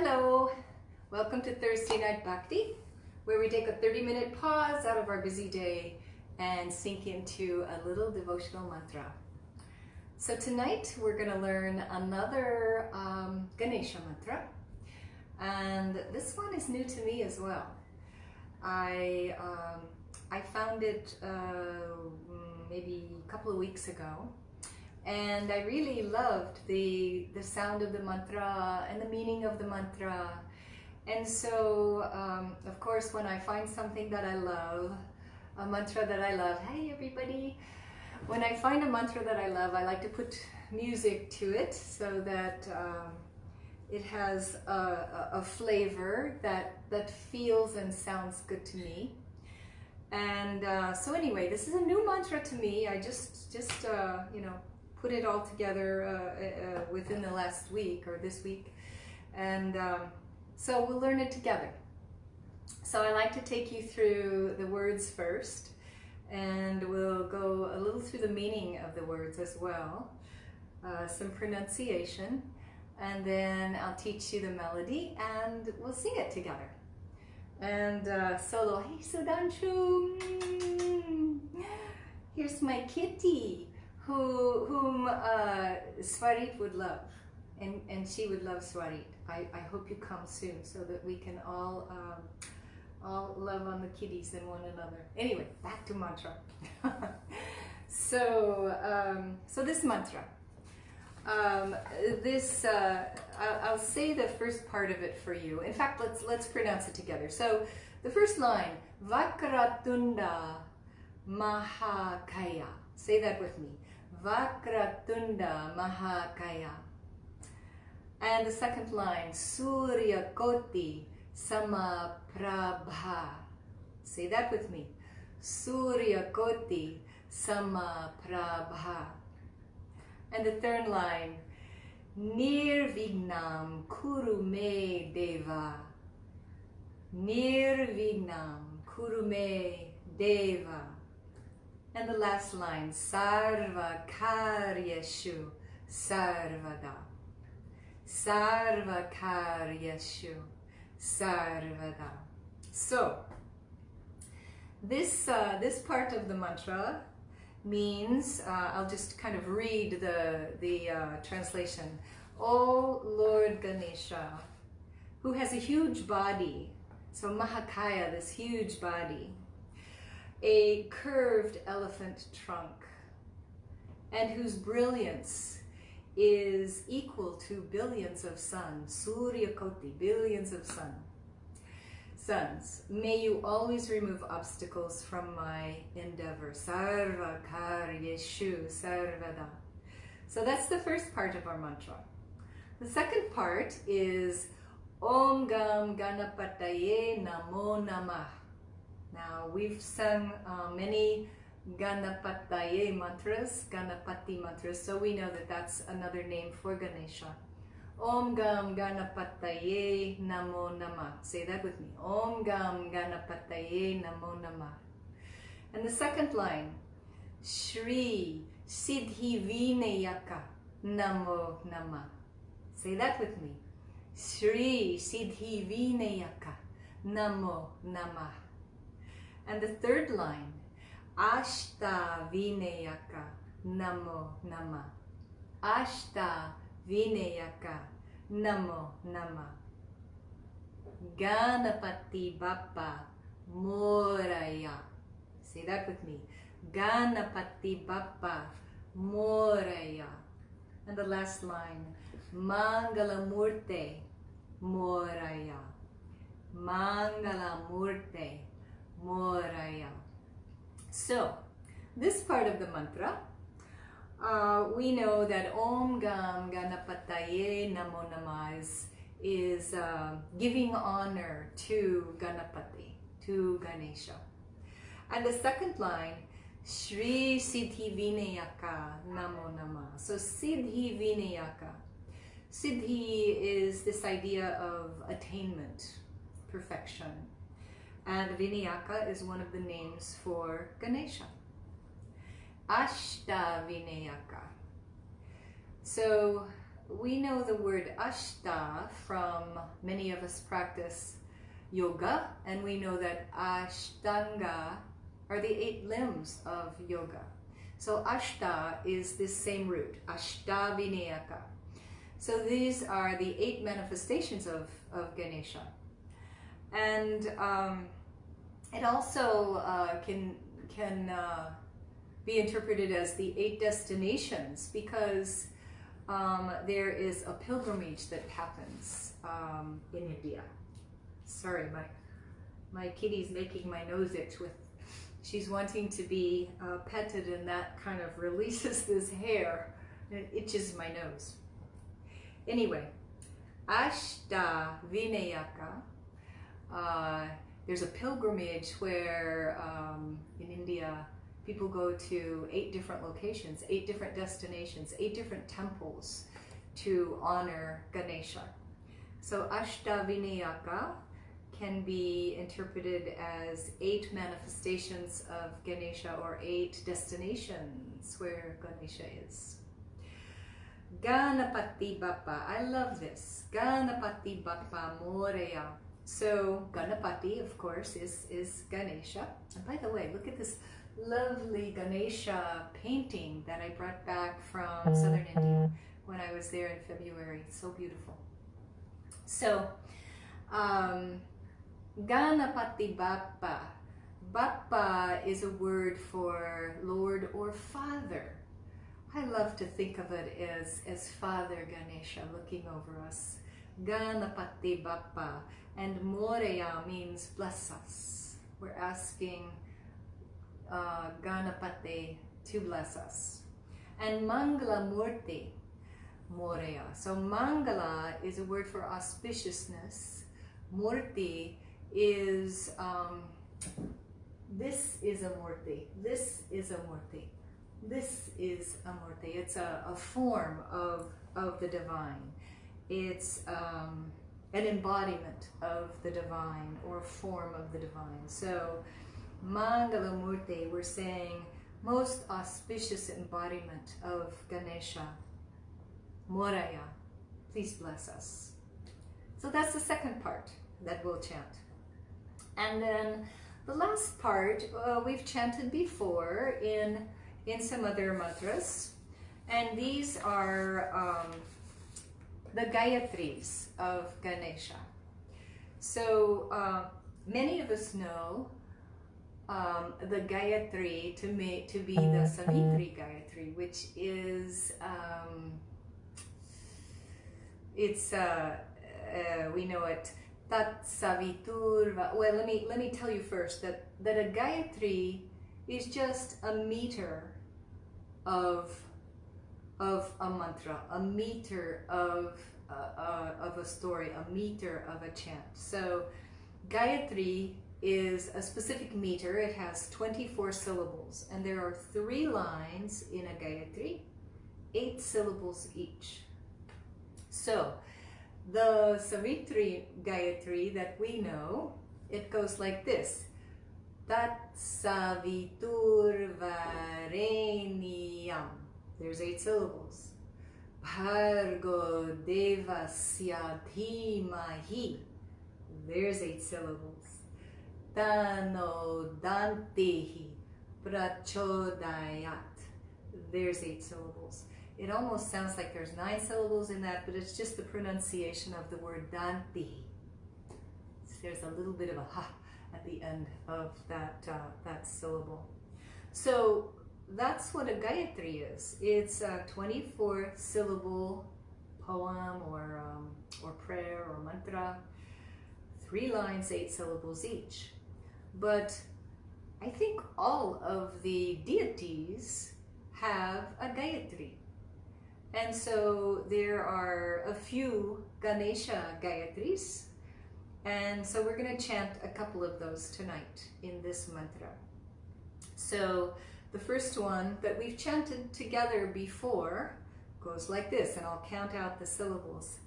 Hello, welcome to Thursday Night Bhakti, where we take a 30-minute pause out of our busy day and sink into a little devotional mantra. So tonight we're going to learn another Ganesha mantra, and this one is new to me as well. I found it maybe a couple of weeks ago, and I really loved the sound of the mantra and the meaning of the mantra. And so, of course, when I find something that I love, a mantra that I love, hey everybody, when I find a mantra that I love, I like to put music to it so that it has a flavor that feels and sounds good to me. And so anyway, this is a new mantra to me. I just you know, put it all together within the last week or this week, and so we'll learn it together. So I like to take you through the words first, and we'll go a little through the meaning of the words as well, some pronunciation, and then I'll teach you the melody and we'll sing it together. And solo, hey Sudanshu, here's my kitty, whom Swarit would love, and she would love Swarit. I hope you come soon so that we can all love on the kitties and one another. Anyway, back to mantra. So this mantra, I'll say the first part of it for you. In fact, let's pronounce it together. So the first line, Vakratunda Mahakaya. Say that with me. Vakratunda Mahakaya. And the second line, Suryakoti Samaprabha. Say that with me. Suryakoti Samaprabha. And the third line, Nirvighnam Kuru me Deva. Nirvighnam Kuru me Deva. And the last line, Sarva-Kaaryeshu Sarvadaa. Sarva-Kaaryeshu Sarvadaa. So, this part of the mantra means, I'll just kind of read the translation. O Lord Ganesha, who has a huge body, so Mahakaya, this huge body, a curved elephant trunk, and whose brilliance is equal to billions of suns, Suryakoti, billions of suns. May you always remove obstacles from my endeavor. Sarva-Kaaryeshu Sarvadaa. So that's the first part of our mantra. The second part is Om Gam Ganapataye Namo Namah. Now, we've sung many Ganapataye mantras, Ganapati mantras, so we know that that's another name for Ganesha. Om Gam Ganapataye Namo Namah. Say that with me. Om Gam Ganapataye Namo Namah. And the second line, Shree Siddhivinayaka Namo Namah. Say that with me. Shree Siddhivinayaka Namo Namah. And the third line, Ashtavinayaka Namo Namah. Ashtavinayaka Namo Namah. Ganapati Bappa Moraya. Say that with me. Ganapati Bappa Moraya. And the last line, Mangala Murti Moraya. Mangala Murti Moraya. So, this part of the mantra, we know that Om Gam Ganapataye Namo Namah is giving honor to Ganapati, to Ganesha. And the second line, Shree Siddhivinayaka Namo Namah. So Siddhivinayaka. Siddhi is this idea of attainment, perfection. And Vinayaka is one of the names for Ganesha. Ashtavinayaka. So we know the word Ashta from many of us practice yoga, and we know that Ashtanga are the 8 limbs of yoga. So Ashta is this same root, Ashtavinayaka. So these are the 8 manifestations of Ganesha. And it also can be interpreted as the 8 destinations, because there is a pilgrimage that happens in India. Sorry, my kitty's making my nose itch with, she's wanting to be petted, and that kind of releases this hair and it itches my nose. Anyway, Ashtavinayaka, there's a pilgrimage where in India people go to 8 different locations, 8 different destinations, 8 different temples to honor Ganesha. So Ashtavinayaka can be interpreted as 8 manifestations of Ganesha, or 8 destinations where Ganesha is. Ganapati Bappa, I love this. Ganapati Bappa Moraya. So Ganapati, of course, is Ganesha. And by the way, look at this lovely Ganesha painting that I brought back from southern India when I was there in February. So beautiful. So, Ganapati Bappa. Bappa is a word for Lord or Father. I love to think of it as Father Ganesha looking over us. Ganapati Bappa. And Moraya means bless us. We're asking Ganapati to bless us. And Mangala Murti, Moraya. So Mangala is a word for auspiciousness. Murti is, this is a Murti. This is a Murti. This is a Murti. It's a form of the divine. It's an embodiment of the divine, or form of the divine. So Mangala Murti, we're saying most auspicious embodiment of Ganesha. Moraya, please bless us. So that's the second part that we'll chant. And then the last part we've chanted before in some other mantras, and these are the Gayatris of Ganesha. So many of us know the Gayatri to be the Savitri Gayatri, which is we know it Tat Savitur. Well, let me tell you first that a Gayatri is just a meter of a mantra, a meter of a story, a meter of a chant. So Gayatri is a specific meter. It has 24 syllables, and there are 3 lines in a Gayatri, 8 syllables each. So the Savitri Gayatri that we know, it goes like this. Tat Savitur Vareniyam. There's 8 syllables. Bhargo Devasya Dhimahi. There's 8 syllables. Tanno dantih prachodayat. There's 8 syllables. It almost sounds like there's 9 syllables in that, but it's just the pronunciation of the word dantih. There's a little bit of a ha at the end of that syllable. So that's what a Gayatri is. It's a 24 syllable poem or prayer or mantra. 3 lines, 8 syllables each. But I think all of the deities have a Gayatri. And so there are a few Ganesha Gayatris. And so we're going to chant a couple of those tonight in this mantra. So the first one that we've chanted together before goes like this, and I'll count out the syllables.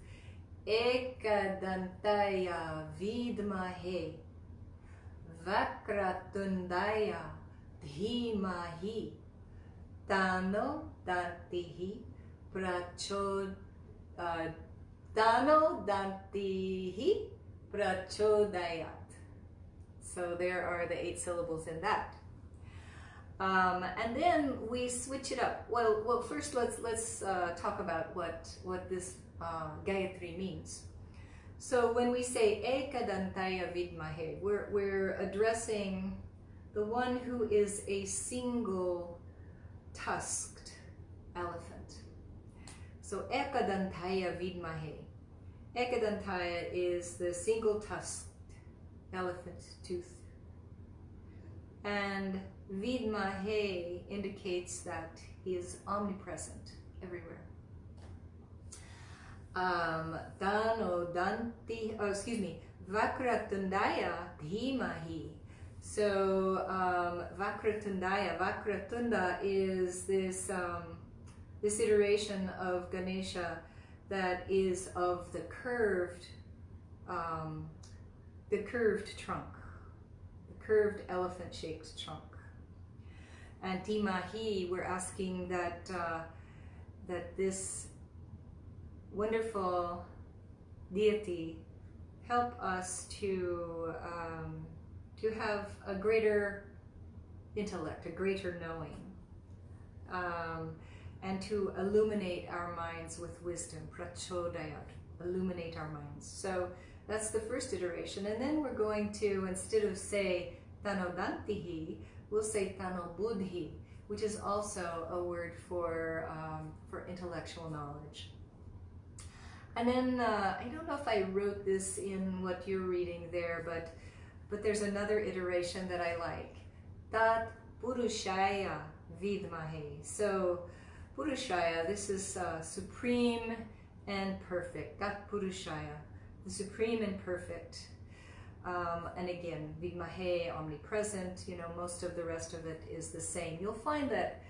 Ekadantaya Vidmahe, Vakratundaya Dhimahi, Tanno, dantih, prachodayat. Tanno, dantih, prachodayat. So there are the 8 syllables in that. And then we switch it up. Well, first let's talk about what this Gayatri means. So when we say Ekadantaya Vidmahe, we're addressing the one who is a single tusked elephant. So Ekadantaya Vidmahe. Ekadantaya is the single tusked elephant tooth. And Vidmahe indicates that he is omnipresent everywhere. Tanno, dantih, Vakratundaya Dhimahi. So Vakratunda is this iteration of Ganesha that is of the curved trunk, the curved elephant-shaped trunk. And Dhimahi, we're asking that that this wonderful deity help us to have a greater intellect, a greater knowing, and to illuminate our minds with wisdom, prachodayat, illuminate our minds. So that's the first iteration. And then we're going to, instead of say Tanno dantih, we'll say Tanno buddhi, which is also a word for intellectual knowledge. And then, I don't know if I wrote this in what you're reading there, but there's another iteration that I like. Tat Purushaya Vidmahe. So Purushaya, this is supreme and perfect. Tat Purushaya, the supreme and perfect. And again, Vidmahe, omnipresent, you know, most of the rest of it is the same. You'll find that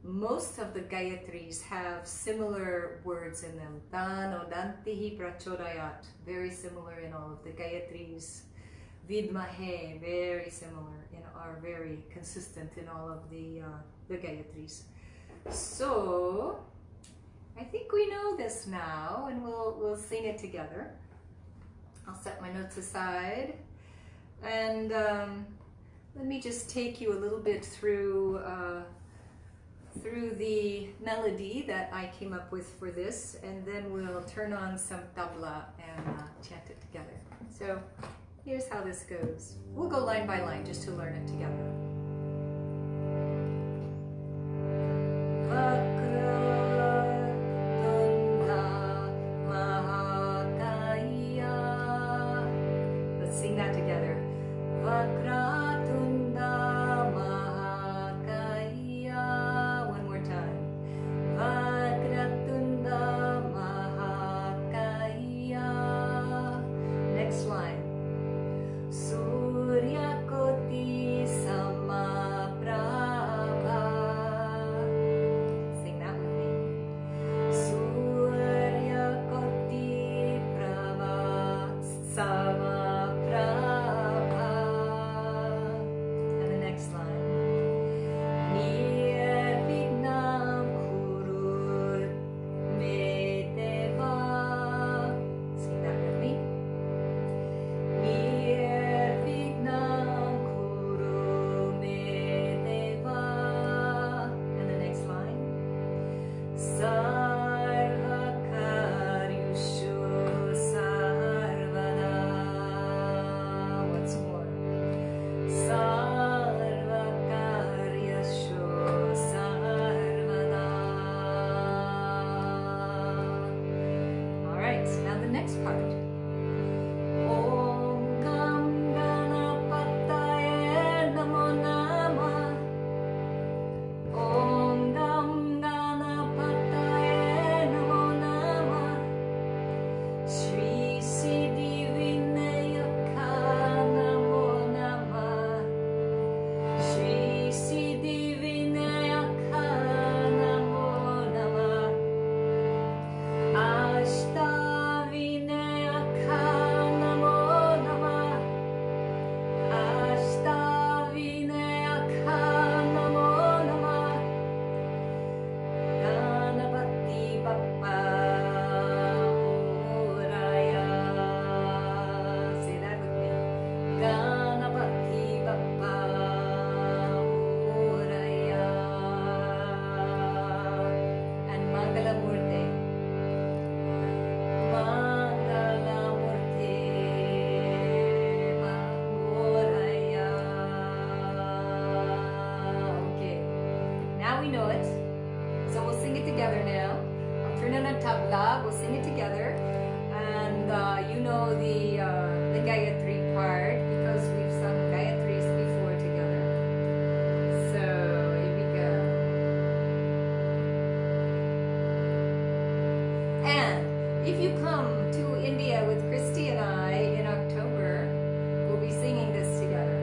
most of the Gayatris have similar words in them. Tanno, dantih, prachodayat, very similar in all of the Gayatris. Vidmahe, very similar, are very consistent in all of the Gayatris. So, I think we know this now, and we'll sing it together. I'll set my notes aside, and let me just take you a little bit through the melody that I came up with for this, and then we'll turn on some tabla and chant it together. So here's how this goes. We'll go line by line just to learn it together. Vakratunda Mahakaya. Let's sing that together. Vakratunda Mahakaya. One more time. Vakratunda Mahakaya. Next line. Suryakoti Samaprabha. Sing that with me. Suryakoti Samaprabha. And the next line. Nirvighnam Kuru Deva. Sing that with me. Nirvighnam Kuru Deva. And the next line. Sarva-Kaaryeshu Sarvadaa. Once more. Sarva-Kaaryeshu Sarvadaa. All right, now the next part. Om Ganapataye Namo Namah. Om Ganapataye Namo Namah. Shree Siddhivinayaka Namo Namah. Shree Siddhivinayaka Namo Namah. Ashtavinayaka sing it together. And you know the Gayatri part because we've sung Gayatris before together. So here we go. And if you come to India with Christy and I in October, we'll be singing this together.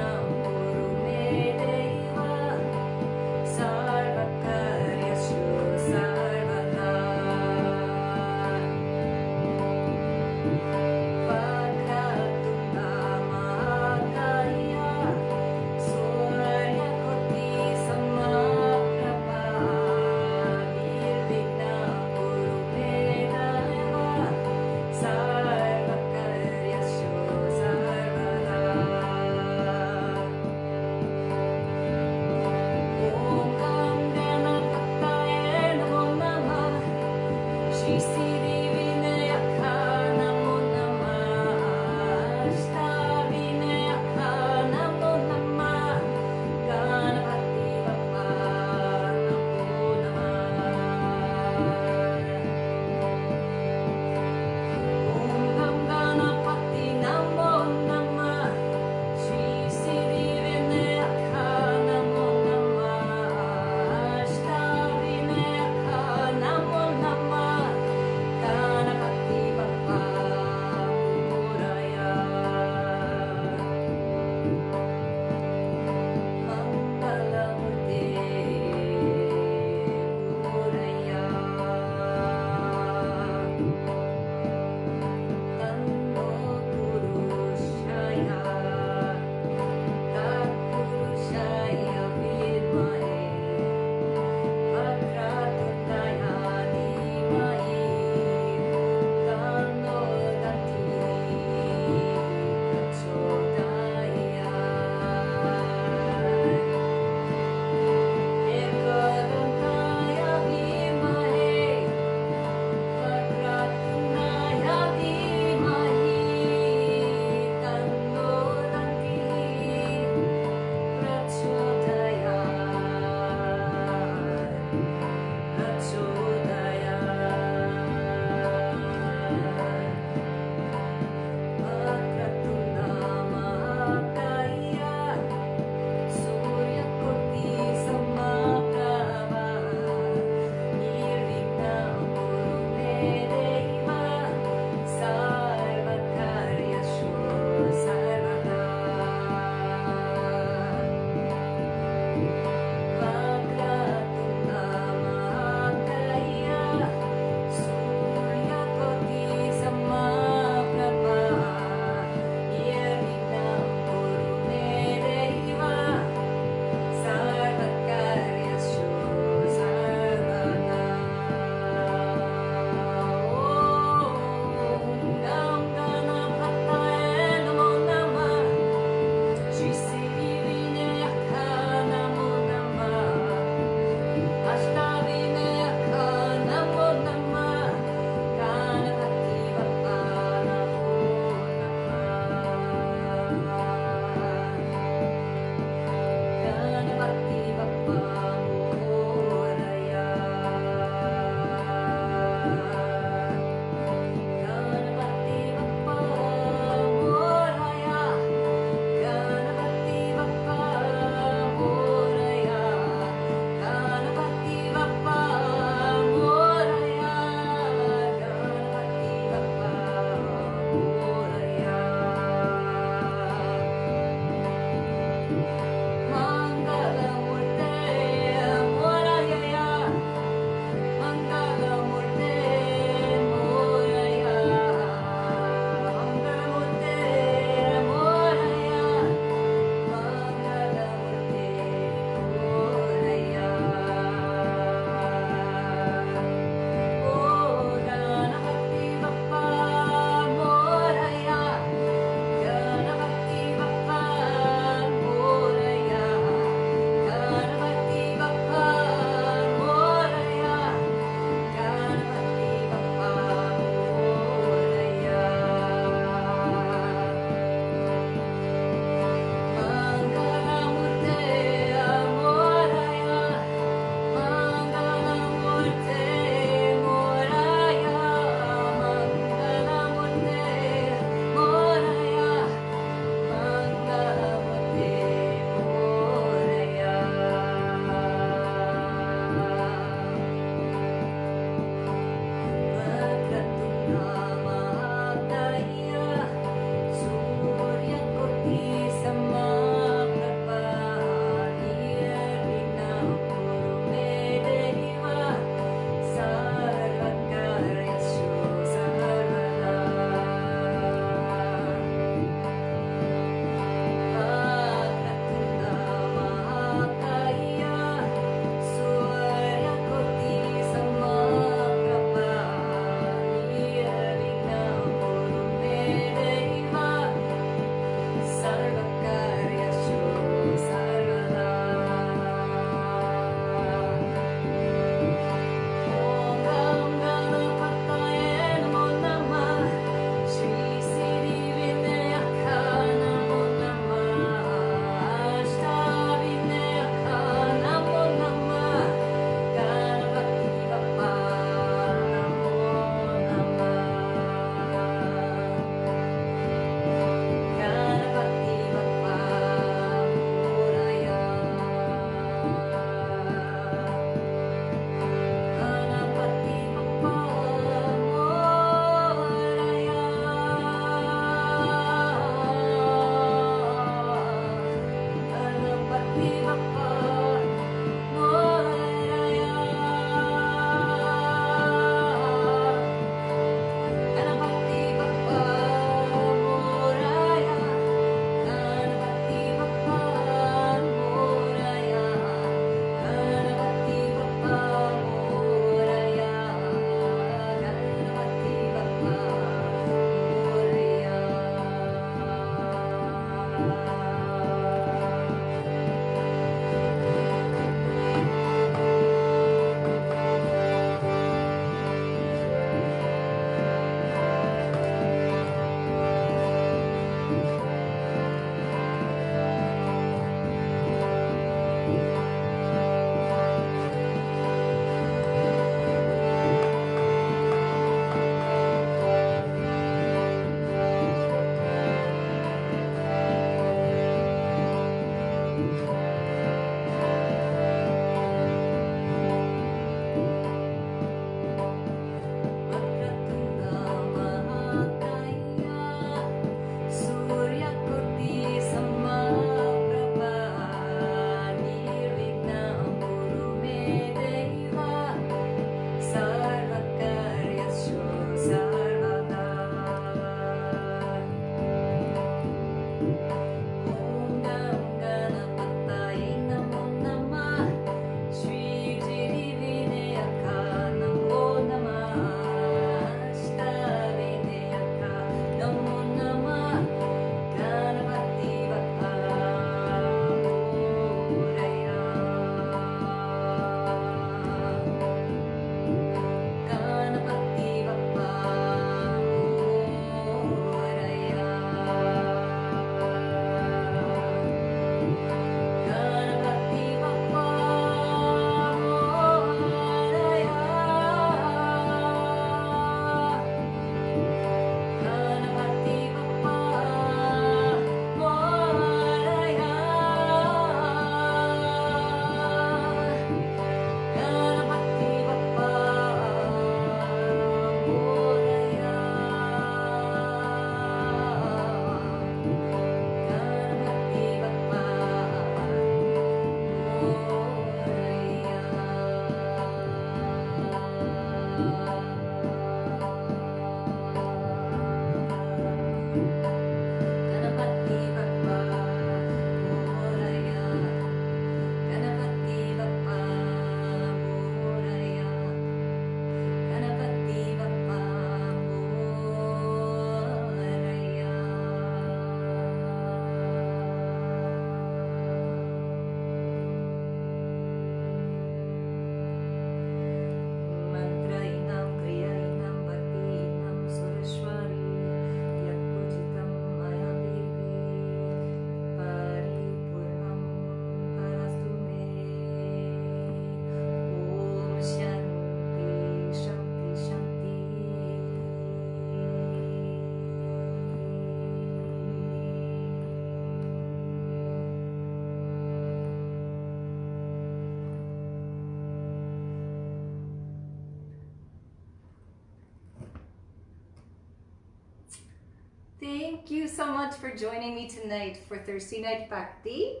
Thank you so much for joining me tonight for Thursday Night Bhakti.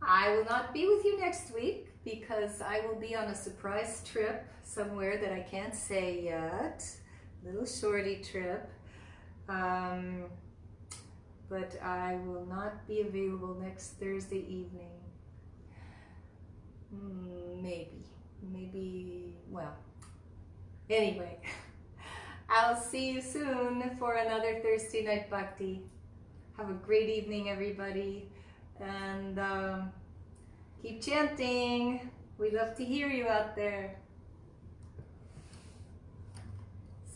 I will not be with you next week because I will be on a surprise trip somewhere that I can't say yet. Little shorty trip. But I will not be available next Thursday evening. Maybe, well, anyway. I'll see you soon for another Thursday Night Bhakti. Have a great evening, everybody. And keep chanting. We love to hear you out there.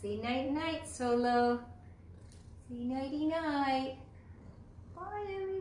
Say night night, Solo. Say nighty night. Bye, everybody.